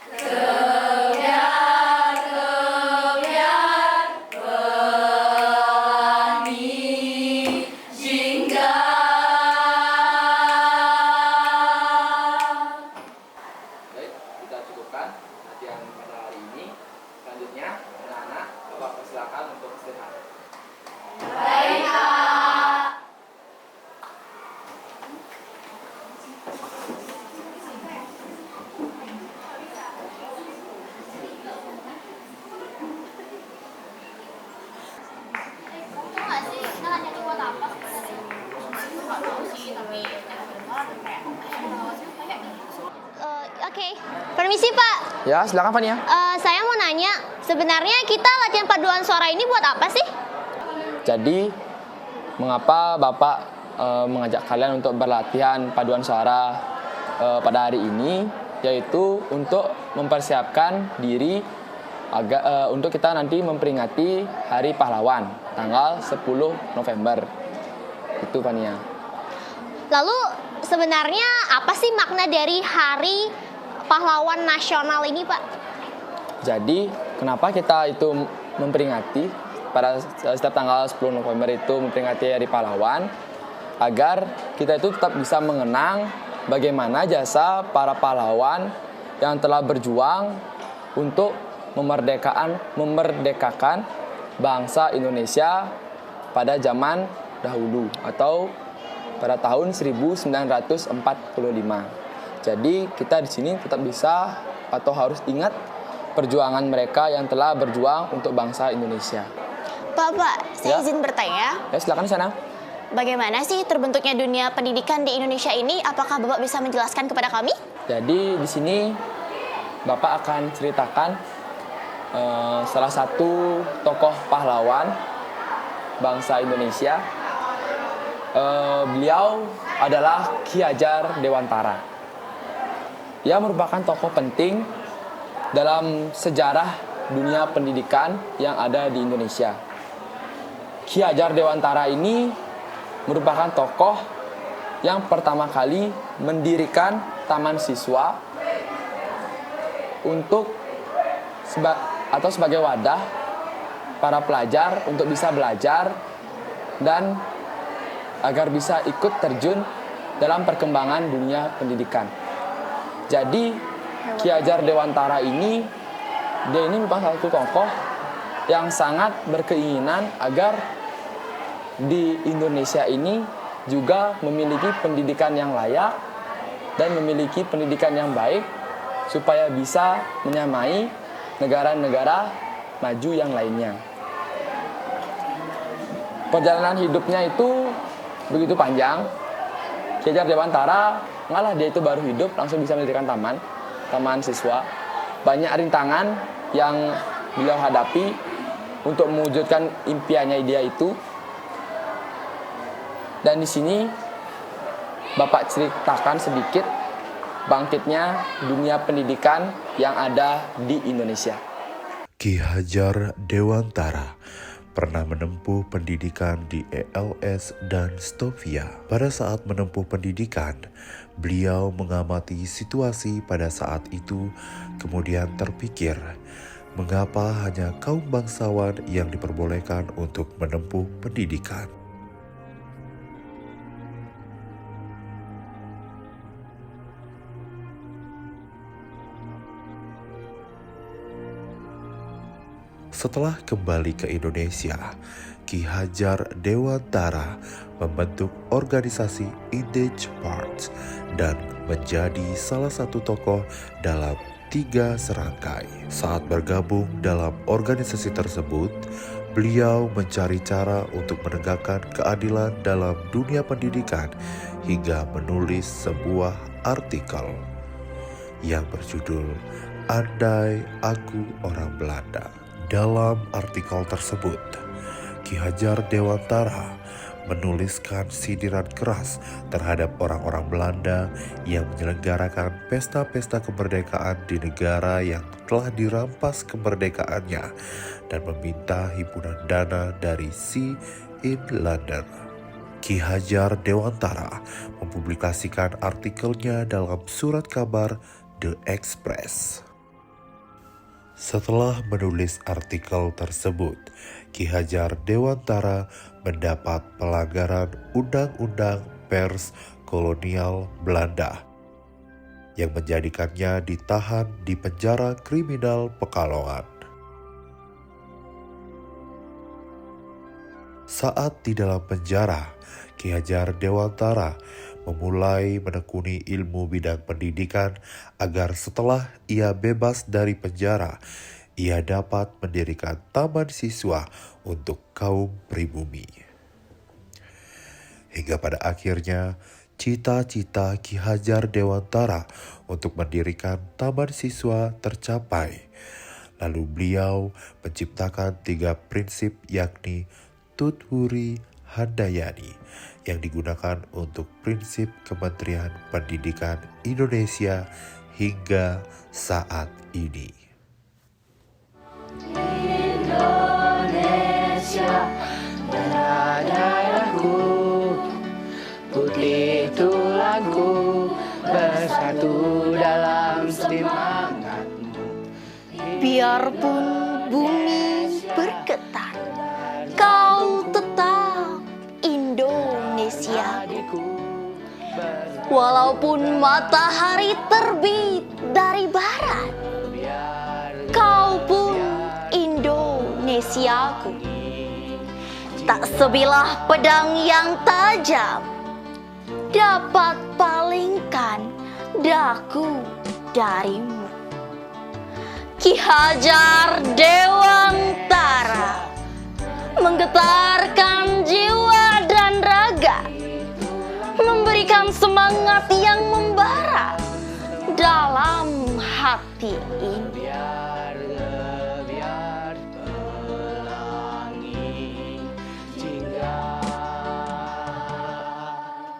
Baik, kita cukupkan latihan pada hari ini. Selanjutnya, anak-anak, Bapak persilakan untuk istirahat. Oke, permisi Pak. Ya, silakan Fania. Saya mau nanya, sebenarnya kita latihan paduan suara ini buat apa sih? Jadi, mengapa Bapak mengajak kalian untuk berlatihan paduan suara pada hari ini? Yaitu untuk mempersiapkan diri untuk kita nanti memperingati Hari Pahlawan, tanggal 10 November. Itu Fania. Lalu sebenarnya apa sih makna dari Hari Pahlawan Nasional ini, Pak? Jadi, kenapa kita itu memperingati pada setiap tanggal 10 November itu memperingati Hari Pahlawan? Agar kita itu tetap bisa mengenang bagaimana jasa para pahlawan yang telah berjuang untuk memerdekakan bangsa Indonesia pada zaman dahulu atau pada tahun 1945. Jadi kita di sini tetap bisa atau harus ingat perjuangan mereka yang telah berjuang untuk bangsa Indonesia. Pak, saya Ya. izin bertanya. Ya, silakan di sana. Bagaimana sih terbentuknya dunia pendidikan di Indonesia ini? Apakah Bapak bisa menjelaskan kepada kami? Jadi di sini Bapak akan ceritakan salah satu tokoh pahlawan bangsa Indonesia. Beliau adalah Ki Hajar Dewantara. Ia merupakan tokoh penting dalam sejarah dunia pendidikan yang ada di Indonesia. Ki Hajar Dewantara ini merupakan tokoh yang pertama kali mendirikan taman siswa untuk sebagai wadah para pelajar untuk bisa belajar dan agar bisa ikut terjun dalam perkembangan dunia pendidikan. Jadi Ki Hajar Dewantara ini merupakan satu tokoh yang sangat berkeinginan agar di Indonesia ini juga memiliki pendidikan yang layak dan memiliki pendidikan yang baik supaya bisa menyamai negara-negara maju yang lainnya. Perjalanan hidupnya itu begitu panjang. Ki Hajar Dewantara ngalah dia itu baru hidup langsung bisa mendirikan taman siswa. Banyak rintangan yang beliau hadapi untuk mewujudkan impiannya dia itu. Dan di sini Bapak ceritakan sedikit bangkitnya dunia pendidikan yang ada di Indonesia. Ki Hajar Dewantara pernah menempuh pendidikan di ELS dan Stovia. Pada saat menempuh pendidikan, beliau mengamati situasi pada saat itu, kemudian terpikir, mengapa hanya kaum bangsawan yang diperbolehkan untuk menempuh pendidikan? Setelah kembali ke Indonesia, Ki Hajar Dewantara membentuk organisasi Indej Parts dan menjadi salah satu tokoh dalam 3 serangkai. Saat bergabung dalam organisasi tersebut, beliau mencari cara untuk menegakkan keadilan dalam dunia pendidikan hingga menulis sebuah artikel yang berjudul "Andai Aku Orang Belanda". Dalam artikel tersebut, Ki Hajar Dewantara menuliskan sindiran keras terhadap orang-orang Belanda yang menyelenggarakan pesta-pesta kemerdekaan di negara yang telah dirampas kemerdekaannya dan meminta himpunan dana dari Sea in London. Ki Hajar Dewantara mempublikasikan artikelnya dalam surat kabar The Express. Setelah menulis artikel tersebut, Ki Hajar Dewantara mendapat pelanggaran Undang-Undang Pers Kolonial Belanda yang menjadikannya ditahan di penjara kriminal Pekalongan. Saat di dalam penjara, Ki Hajar Dewantara memulai menekuni ilmu bidang pendidikan agar setelah ia bebas dari penjara, ia dapat mendirikan taman siswa untuk kaum pribumi. Hingga pada akhirnya, cita-cita Ki Hajar Dewantara untuk mendirikan taman siswa tercapai. Lalu beliau menciptakan 3 prinsip, yakni Tuthuri Handayani, yang digunakan untuk prinsip Kementerian Pendidikan Indonesia hingga saat ini. Indonesia, daerahku, putih tulangku, bersatu dalam semangatmu. Biarpun bumi bergetar, kau tetap Indonesia. Walaupun matahari terbit dari barat, kau pun Indonesiaku. Tak sebilah pedang yang tajam dapat palingkan daku darimu. Ki Hajar Dewantara menggetarkan jiwa dan raga, memberikan semangat yang membara dalam hati ini.